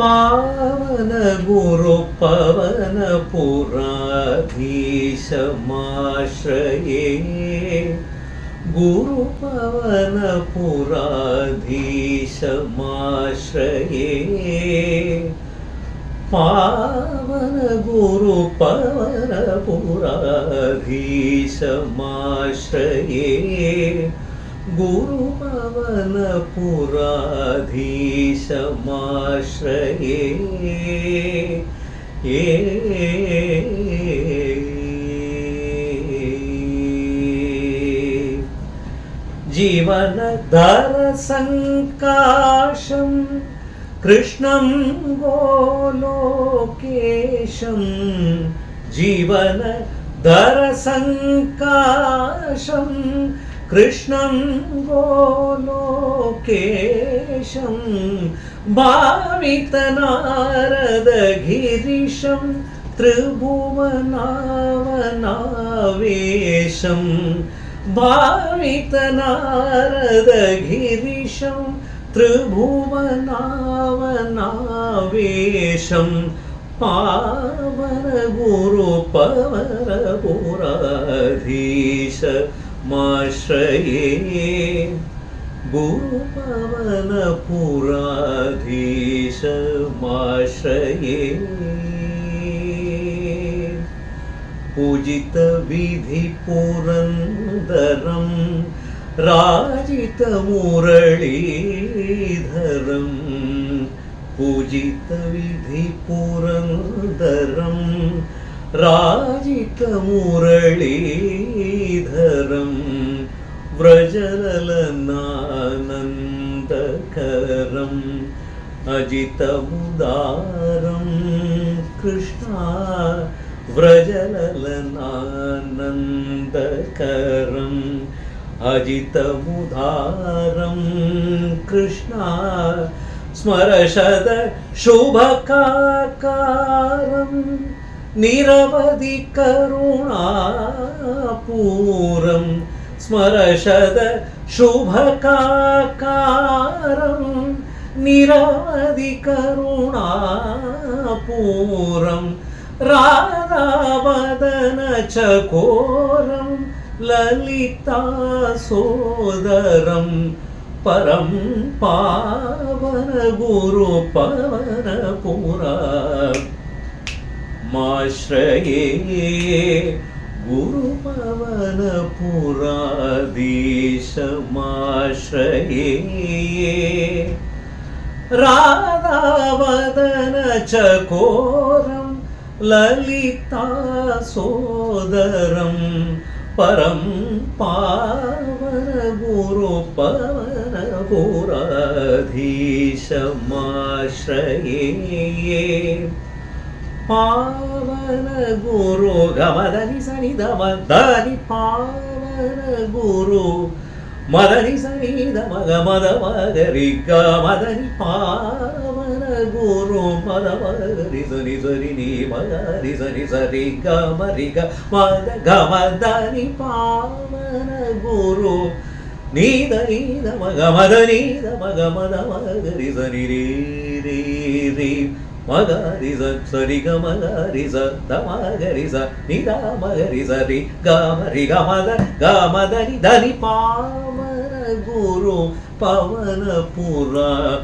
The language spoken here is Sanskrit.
पावन गुरु पवन पुराधीशमाश्रये गुरु पवन पुराधीशमाश्रये पावन गुरु पवन पुराधीशमाश्रये गुरु पवन पुराधीशमाश्रये जीवनधर संकाशं कृष्णं गोलोकेशं जीवनधर संकाशं कृष्णं गोलोकेशं भावितनारदगिरिशं त्रिभुवनावनावेशं भावितनारदगिरिशं त्रिभुवनावनावेशं पावन गुरु पवन पुराधीश माश्रये गुरु पवन पुराधीश माश्रये पूजित विधि पुरंदरं राजित मुरलीधरं पूजित विधि पुरंदरं राजित मुरलीधरं व्रजललनानन्दकरम् अजितमुदारं कृष्णा व्रजललनानन्दकरम् अजितमुदारं कृष्णा स्मरशद शुभकाकारं निरवधि करुणापूरं स्मरशद शुभकाकारं निरवधि करुणापूरं राधावदन चकोरं ललितासोदरं परं पावन गुरु पवन पुराधीशमाश्रये गुरु पवन पुराधीशमाश्रये राधावदन चकोरं ललितासोदरं परं पावन गुरु पवन पुराधीशमाश्रये पावन गुरु गमदनि सनि दमदनि पावन गुरु मदनि सनि दमग मद मगरि गमदनि पावन गुरु मद मगरि सनि सरि नि मगरि सनि सरि गमरि ग मद गमदनि पावन गुरु नीद नीद मग मद नीद मग मद मगरि सनि रे रे रे मगरि सरि ग मगरि स दमगरि स निद मगरि सरि गमरि गमद गमदनि धनि पावन गुरु पवन पुराधीशमाश्रये